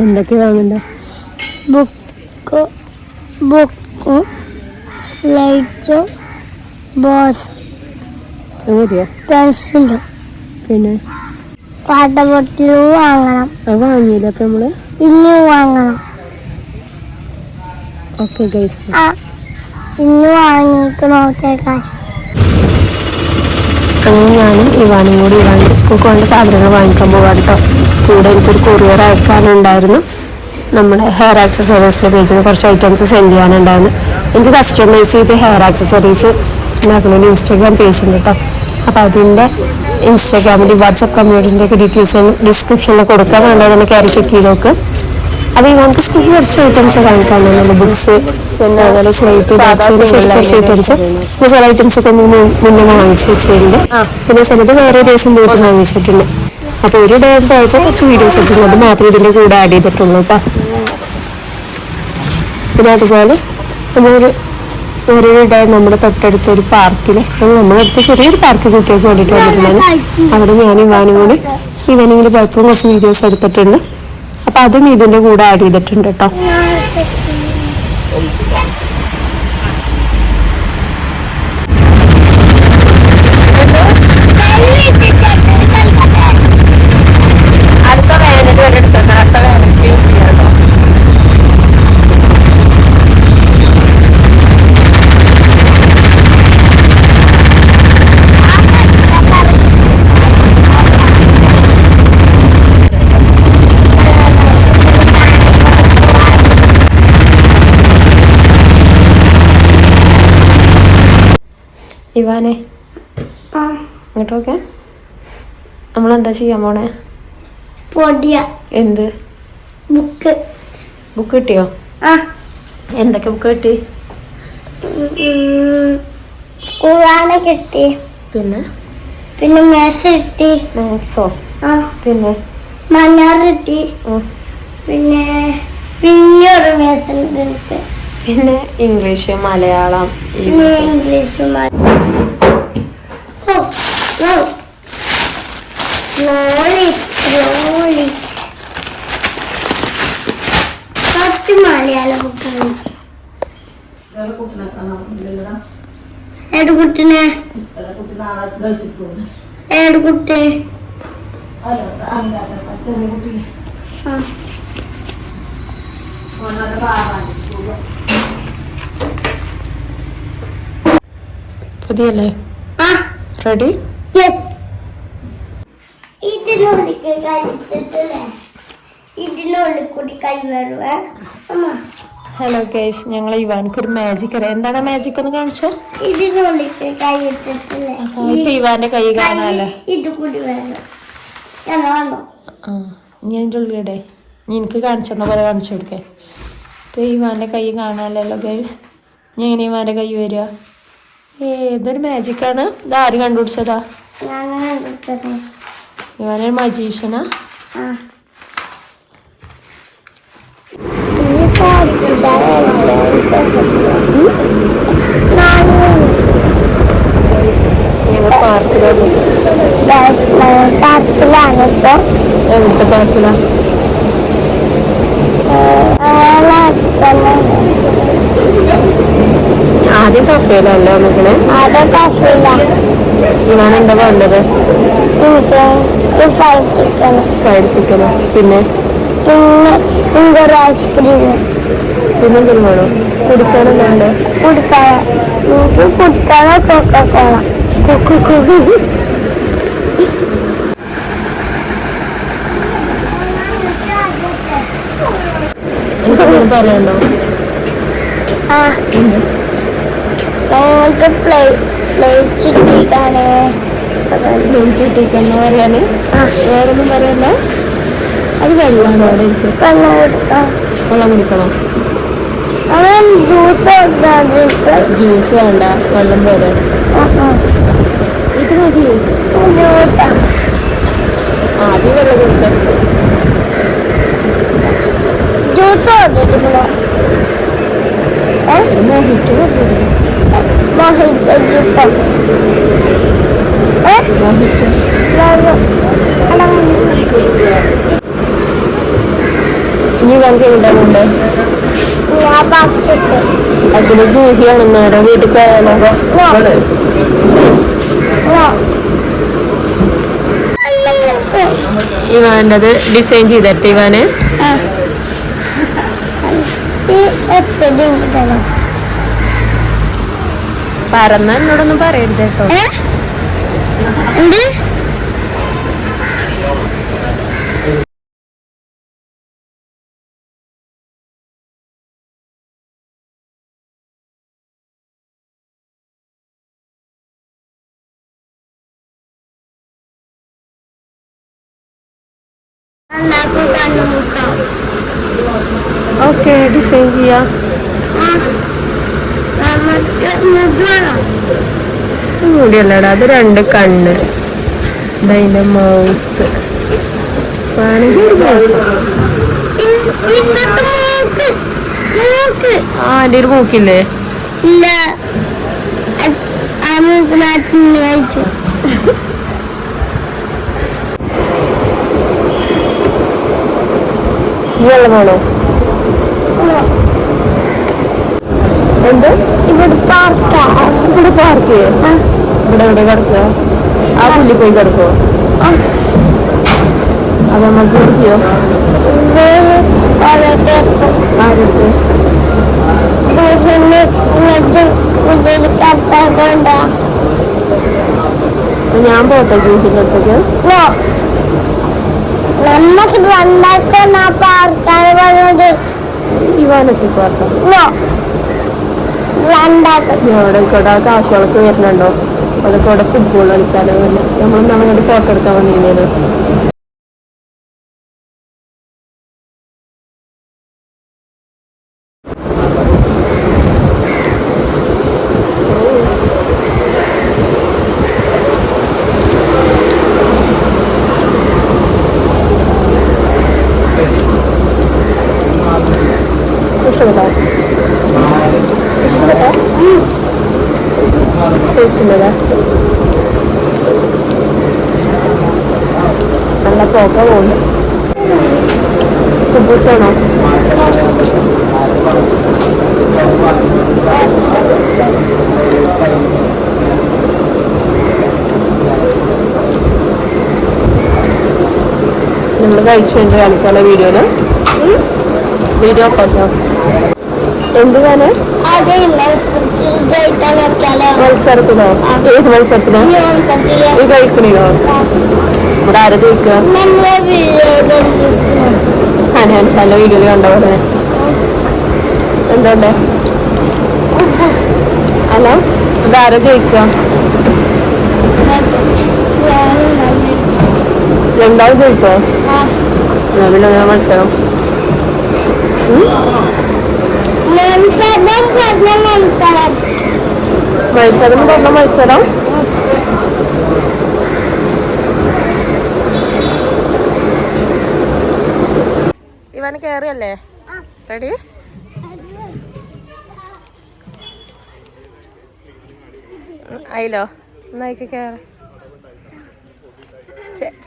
എന്തൊക്കെ വാങ്ങണ്ട? ബുക്കും സ്ലേറ്റും ബോസും പെൻസിലും പിന്നെ വാട്ടർ ബോട്ടിലും വാങ്ങണം. അത് വാങ്ങിയില്ല അപ്പൊ നമ്മള് ഇനിയും വാങ്ങണം. ഓക്കെ ഗൈസ്, ഇന്ന് വാങ്ങിക്കണോ? അങ്ങനെ ഞാനും ഇവാനും കൂടി ഇവാൻ്റെ സ്കൂൾക്ക് വേണ്ട സാധനങ്ങൾ വാങ്ങിക്കാൻ പോകാം കേട്ടോ. കൂടെ എനിക്കൊരു കൊറിയർ അയക്കാനുണ്ടായിരുന്നു. നമ്മുടെ ഹെയർ ആക്സസറീസിൻ്റെ പേജിൽ കുറച്ച് ഐറ്റംസ് സെൻഡ് ചെയ്യാനുണ്ടായിരുന്നു. എനിക്ക് കസ്റ്റമൈസ് ചെയ്ത് ഹെയർ ആക്സസറീസ് ഉണ്ടാക്കുന്ന ഒരു ഇൻസ്റ്റാഗ്രാം പേജ് ഉണ്ട് കേട്ടോ. അപ്പോൾ അതിൻ്റെ ഇൻസ്റ്റാഗ്രാമിൻ്റെ വാട്സപ്പ് കമ്മ്യൂണിറ്റിൻ്റെ ഒക്കെ ഡീറ്റെയിൽസ് ഡിസ്ക്രിപ്ഷനിൽ കൊടുക്കാൻ വേണ്ടതെന്ന് കയറി ചെക്ക് ചെയ്ത് നോക്ക്. അപ്പോൾ ഇവർക്ക് സ്കൂളിൽ കുറച്ച് ഐറ്റംസ് വാങ്ങിക്കാനുണ്ട്. ബുക്സ്, പിന്നെ അതുപോലെ സ്ലേറ്റ്, കുറച്ച് ഐറ്റംസ്, പിന്നെ ചില ഐറ്റംസ് ഒക്കെ മുന്നേ വാങ്ങിച്ചു വെച്ചിട്ടുണ്ട്. പിന്നെ ചിലത് വേറെ ദിവസം പോയിട്ട് വാങ്ങിച്ചിട്ടുണ്ട്. അപ്പോൾ ഒരു ഡേ പോയപ്പോൾ കുറച്ച് വീഡിയോസ് ഒക്കെ അത് മാത്രമേ ഇതിൻ്റെ കൂടെ ആഡ് ചെയ്തിട്ടുള്ളൂ കേട്ടോ. പിന്നെ അതുപോലെ നമ്മളൊരു വേറൊരു ഡേ നമ്മുടെ തൊട്ടടുത്തൊരു പാർക്കിൽ, നമ്മളടുത്ത് ചെറിയൊരു പാർക്ക് കുട്ടികൾക്ക് വേണ്ടിയിട്ട് വന്നിട്ടുണ്ടായിരുന്നു. അവിടെ ഞാനും ഇവാനും കൂടി ഈവനിങ്ങിൽ പോയപ്പോൾ കുറച്ച് വീഡിയോസ് എടുത്തിട്ടുണ്ട്. അപ്പം അതും ഇതിൻ്റെ കൂടെ ആഡ് ചെയ്തിട്ടുണ്ട് കേട്ടോ. അടുത്ത വേനൽ വരെ എടുത്തിട്ടുണ്ട്. അടുത്ത വേനൽ യൂസ് ചെയ്യാം കേട്ടോ. ഇവാനെ അങ്ങോട്ടൊക്കെ നമ്മളെന്താ ചെയ്യാൻ പോണേ? എന്ത് ബുക്ക് കിട്ടിയോ? എന്തൊക്കെ ബുക്ക് കിട്ടി? ഖുർആന് കിട്ടി. പിന്നെ മാത്സ് കിട്ടി. മാത്സോ? പിന്നെ മഞ്ഞാറ് കിട്ടി. പിന്നെ ഒരു മാത്സ് കിട്ടി. പിന്നെ ഇംഗ്ലീഷ്, മലയാളം, ഇംഗ്ലീഷ്, മലയാളം ബുക്കാണ്. ഏത് കുട്ടിനെ? ഏത് കുട്ടി? പുതിയല്ലേ? റെഡി? ഇതിനുള്ളിൽ കൂടി കൈ വരുവേ. ഹലോ ഗൈസ്, ഞങ്ങൾ ഇവാൻക്ക് ഒരു മാജിക് അറിയാം. എന്താണ് മാജിക് ഒന്ന് കാണിച്ചോ? ഇതിനുള്ളിൽ കൈ ഇട്ടിട്ടില്ലേ? ഇപ്പൊ ഇവാന്റെ കൈ കാണാല്ലേ? ഇത് കൂടി വേണം. ഞാൻ എൻ്റെ ഉള്ളിടെ എനിക്ക് കാണിച്ചെന്ന പോലെ കാണിച്ചു കൊടുക്കേ. ഇപ്പൊ ഇവാന്റെ കൈ കാണാനല്ലോ ഗൈസ്. ഞാൻ എങ്ങനെ ഇവാന്റെ കൈ വരിക? ഏതൊരു മാജിക്കാണ്. ഇത് ആര് കണ്ടുപിടിച്ചതാ? ഇവാനൊരു മജീഷ്യനാ. ഞങ്ങൾ പാർക്കിലാണ്. ഇപ്പൊ എവിടുത്തെ പാർക്കിലാ? ആദ്യം കഫേലല്ലേ നിൽക്കണേ? ഞാനെന്താ വേണ്ടത്? ഫ്രൈഡ് ചിക്കനോ? പിന്നെ ഐസ്ക്രീം. പിന്നെന്തെങ്കിലും വേണോ? കുടിക്കാനല്ലേ? കുടിക്കാനോ കൊക്കക്കോള. എനിക്കെന്തെങ്കിലും പറയണ്ടോ? ഞങ്ങൾക്ക് പ്ലേറ്റ് കിട്ടിക്കാന്ന് പറയാന് വേറൊന്നും പറയല്ല. അത് വെള്ളമാണോ? അവിടെ എനിക്ക് വെള്ളം കുടിക്കണോ? ജ്യൂസ് വേണ്ട, വെള്ളം പോലെ. ഇത് മതി. ആദ്യം വെള്ളം കുടിക്കാം. ജ്യൂസ് മോഹിറ്റോ ഉണ്ടാവുന്നുണ്ട്. അതിന് ജൂഹിയാണെന്നാരോ വീട്ടിൽ പോയാലോ? ഇവാൻ്റെത് ഡിസൈൻ ചെയ്തിട്ട് ഇവാന് പറന്ന എന്നോടൊന്നും പറയരുത് കേട്ടോ. ഓക്കെ ഡിസൈൻ ചെയ്യാം. കൂടിയല്ലടാ അത് രണ്ട് കണ്ണ്, ഇതിന്റെ മൗത്ത് വേണമെങ്കിൽ ആൻ്റെ ഒരു മൂക്കില്ലേ? ഇല്ല, ആ മൂക്കിനകത്ത് കഴിച്ചു. വെള്ളമാണോ? എന്ത് ഇവിടെ പാർക്ക്? ഇവിടെ പാർക്ക് ഇവിടെ എവിടെ കിടക്കുക? ആ പുല്ലി പോയി കിടക്കുവോ? അത് മസിയോ ആരെടുത്ത് ഞാൻ പോട്ടെ ജൂഹിന്റെ അടുത്തേക്ക്? നമുക്ക് രണ്ടാക്കാൻ ആ പാർക്കാണ് പറഞ്ഞത്. ഇവാനെത്തി പാർക്കാം രണ്ടാക്കും. ഇവിടെ ഇവിടെ കാശുകളൊക്കെ വരുന്നുണ്ടോ? അതൊക്കെ ഇവിടെ ഫുട്ബോൾ കളിക്കാനോ വല്ല നമ്മൾ നമ്മളുടെ ഫോട്ടോ എടുക്കാൻ വന്നിരുന്നത്. നല്ല പോക്ക പോകുന്നു. കുബൂസാണോ? നമ്മൾ കഴിച്ചുകൊണ്ട് കാണിക്കാനുള്ള വീഡിയോയില് വീഡിയോ ഫോട്ടോ എന്ത് കാണാൻ? മത്സരത്തിനോ? ഏത് മത്സരത്തിനോ? ഈ കഴിക്കണോ? ഇവിടെ ആരെ ജയിക്കുക? ഹനാൻഷാന്റെ വീഡിയോയിൽ കണ്ടപോലെ എന്തുണ്ട്? അല്ല ഇത് ആരെ ജയിക്കുക? രണ്ടാമത് ജയിക്കോ? പിന്നെ മത്സരം മത്സരം പറഞ്ഞ മത്സരം ഇവന് കേറിയല്ലേ? റെഡി? ആയില്ലോ? എന്നായിക്ക് കേറി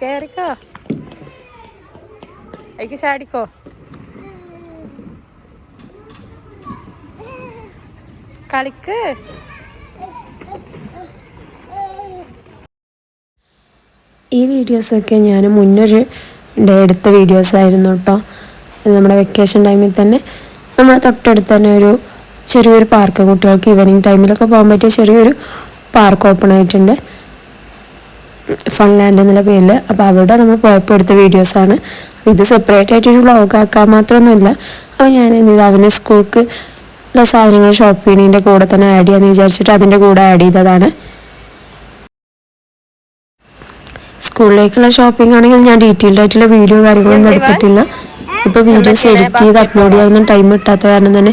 കേറിക്കോ, അയക്ക് ചാടിക്കോ. കളിക്ക്. ഈ വീഡിയോസൊക്കെ ഞാൻ മുന്നൊരു ഡേ എടുത്ത വീഡിയോസായിരുന്നു കേട്ടോ. നമ്മുടെ വെക്കേഷൻ ടൈമിൽ തന്നെ നമ്മളെ തൊട്ടടുത്ത് തന്നെ ഒരു ചെറിയൊരു പാർക്ക്, കുട്ടികൾക്ക് ഈവനിങ് ടൈമിലൊക്കെ പോകാൻ പറ്റിയ ചെറിയൊരു പാർക്ക് ഓപ്പൺ ആയിട്ടുണ്ട്, ഫൺലാൻഡ് എന്നുള്ള പേരിൽ. അപ്പോൾ അവിടെ നമ്മൾ പോയപ്പോൾ എടുത്ത വീഡിയോസാണ്. ഇത് സെപ്പറേറ്റ് ആയിട്ടൊരു വ്ളോഗ് ആക്കാൻ മാത്രമൊന്നുമില്ല. അപ്പോൾ ഞാൻ എന്ത് അവന് സ്കൂൾക്ക് ഉള്ള സാധനങ്ങൾ ഷോപ്പ് ചെയ്യുന്നതിൻ്റെ കൂടെ തന്നെ ആഡ് ചെയ്യാമെന്ന് വിചാരിച്ചിട്ട് അതിൻ്റെ കൂടെ ആഡ് ചെയ്തതാണ്. സ്കൂളിലേക്കുള്ള ഷോപ്പിംഗ് ആണെങ്കിൽ ഞാൻ ഡീറ്റെയിൽഡ് ആയിട്ടുള്ള വീഡിയോ കാര്യങ്ങളൊന്നും എടുത്തിട്ടില്ല. ഇപ്പോൾ വീഡിയോസ് എഡിറ്റ് ചെയ്ത് അപ്ലോഡ് ചെയ്യാനൊന്നും ടൈം കിട്ടാത്ത കാരണം തന്നെ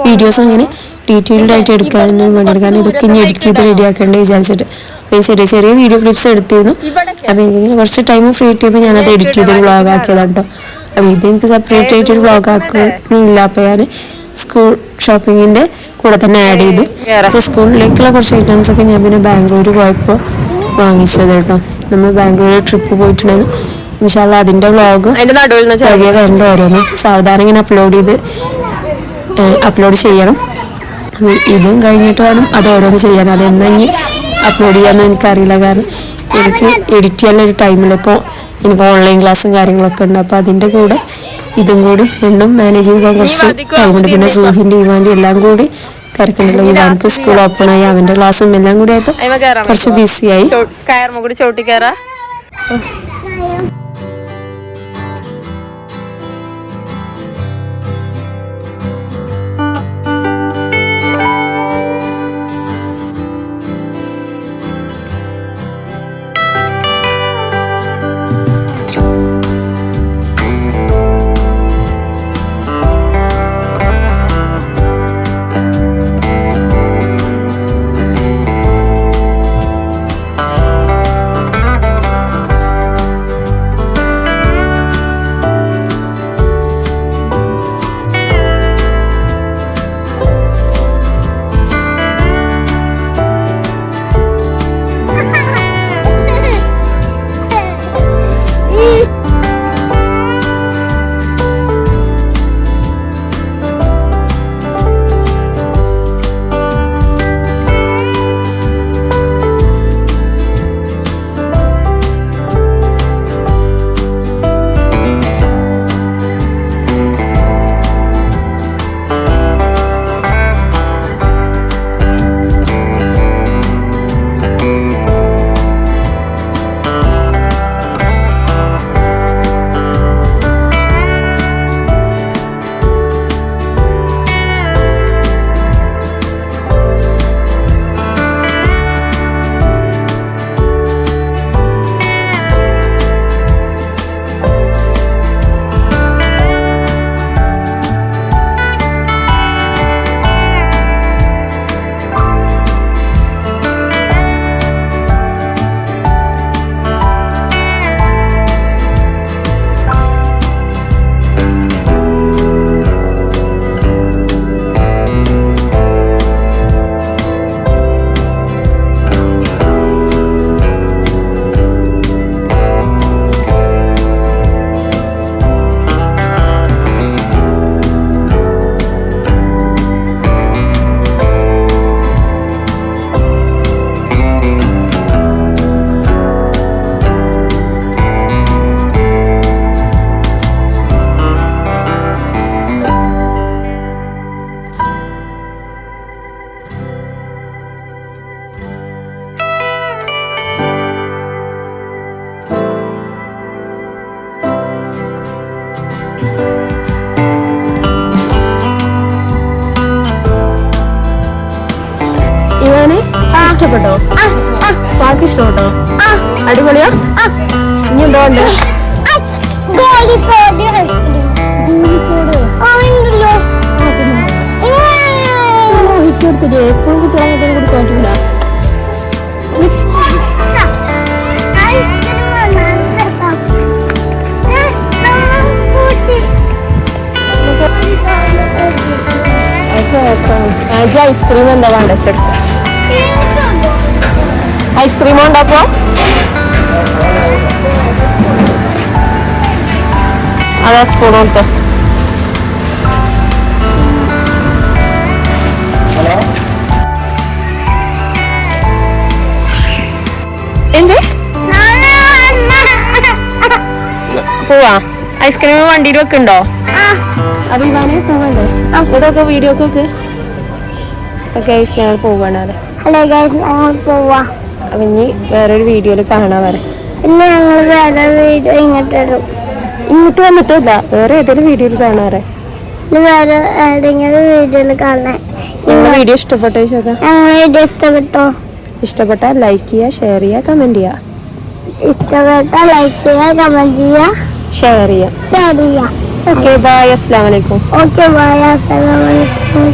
വീഡിയോസ് അങ്ങനെ ഡീറ്റെയിൽഡ് ആയിട്ട് എടുക്കാനൊന്നും വേണ്ടിയിട്ട്, കാരണം ഇതൊക്കെ ഇനി എഡിറ്റ് ചെയ്ത് റെഡിയാക്കേണ്ടി വിചാരിച്ചിട്ട് അപ്പോൾ ചെറിയ ചെറിയ വീഡിയോ ക്ലിപ്സ് എടുത്തിരുന്നു. അപ്പോൾ എനിക്കിങ്ങനെ കുറച്ച് ടൈം ഫ്രീ കിട്ടിയപ്പോൾ ഞാനത് എഡിറ്റ് ചെയ്തൊരു വ്ളോഗ് ആക്കിയതാണ് കേട്ടോ. അപ്പോൾ ഇത് എനിക്ക് സെപ്പറേറ്റ് ആയിട്ടൊരു വ്ളോഗ് ആക്കുന്നില്ല. അപ്പോൾ ഞാൻ സ്കൂൾ ഷോപ്പിങ്ങിൻ്റെ കൂടെ തന്നെ ആഡ് ചെയ്തു. അപ്പോൾ സ്കൂളിലേക്കുള്ള കുറച്ച് ഐറ്റംസ് ഒക്കെ ഞാൻ പിന്നെ ബാംഗ്ലൂർ പോയപ്പോൾ വാങ്ങിച്ചത് കേട്ടോ. നമ്മൾ ബാംഗ്ലൂർ ട്രിപ്പ് പോയിട്ടുണ്ടായിരുന്നു. ഇൻഷാല്ലാ അതിന്റെ വ്ളോഗ് വഴിയെ വരണ്ട ഓരോന്നും സാവധാനം ഇങ്ങനെ അപ്ലോഡ് ചെയ്യണം. ഇതും കഴിഞ്ഞിട്ട് വേണം അത് ഓരോന്ന് ചെയ്യാൻ. അതെന്നാ ഇനി അപ്ലോഡ് ചെയ്യാമെന്ന് എനിക്കറിയില്ല. കാരണം എനിക്ക് എഡിറ്റ് ചെയ്യാനൊരു ടൈമില്ല. ഇപ്പോൾ എനിക്ക് ഓൺലൈൻ ക്ലാസ്സും കാര്യങ്ങളൊക്കെ ഉണ്ട്. അപ്പോൾ അതിൻ്റെ കൂടെ ഇതും കൂടി രണ്ടും മാനേജ് ചെയ്യാൻ കുറച്ച് ടൈമുണ്ട്. പിന്നെ സൂഹിൻ്റെ ഇവാൻ്റെ എല്ലാം കൂടി തിരക്കുണ്ടല്ലോ. ഇവാൻക്ക് സ്കൂൾ ഓപ്പൺ ആയി, അവൻ്റെ ക്ലാസ്സും എല്ലാം കൂടി ആയപ്പോൾ കുറച്ച് ബിസിയായി. ഇഷ്ടപ്പെട്ടോ? പാർക്ക് ഇഷ്ടപ്പെട്ടോ? അടിപൊളിയാ? ഇനി എന്താ ഉണ്ട്? എപ്പോഴും കുട്ടികളെ കൊടുക്കാൻ പറ്റില്ല. ഐസ്ക്രീം എന്താ വേണ്ട ചേട്ടാ? ഐസ്ക്രീം ഉണ്ടപ്പോ അതാ സ്പൂൺ കൊടുത്തോ. എന്ത് പോവാ? ഐസ്ക്രീം വണ്ടിയിൽ വെക്കുണ്ടോ? അപ്പൊ ഇവാനെ പോവണ്ടേ? ഇതൊക്കെ വീഡിയോ ഒക്കെ ഞങ്ങൾ പോവാണ്. ഹലോ ഗൈസ്, ഞങ്ങൾ പോവാ. അപ്പൊ ഇനി വേറൊരു വീഡിയോയിൽ കാണാൻ വരെ. പിന്നെ ഞങ്ങൾ വേറെ വീഡിയോ ഇങ്ങോട്ട് വന്നിട്ടില്ല, വേറെ ഏതൊരു വീഡിയോയിൽ കാണാറെ. വേറെ ഏതെങ്കിലും വീഡിയോയിൽ കാണാൻ. വീഡിയോ ഇഷ്ടപ്പെട്ടോ ചോദിക്കാം? ഞങ്ങളെ വീഡിയോ ഇഷ്ടപ്പെട്ടോ? ഇഷ്ടപ്പെട്ടാൽ ലൈക്ക് ചെയ്യുക, ഷെയർ ചെയ്യുക, കമന്റ് ചെയ്യുക. ഇഷ്ടപ്പെട്ടാൽ ലൈക്ക് ചെയ്യുക, കമന്റ് ചെയ്യുക, ഷെയർ ചെയ്യുക. ഓക്കെ ബൈ, അസ്സലാമു അലൈക്കും. ഓക്കെ ബൈ, അസ്സലാമു അലൈക്കും.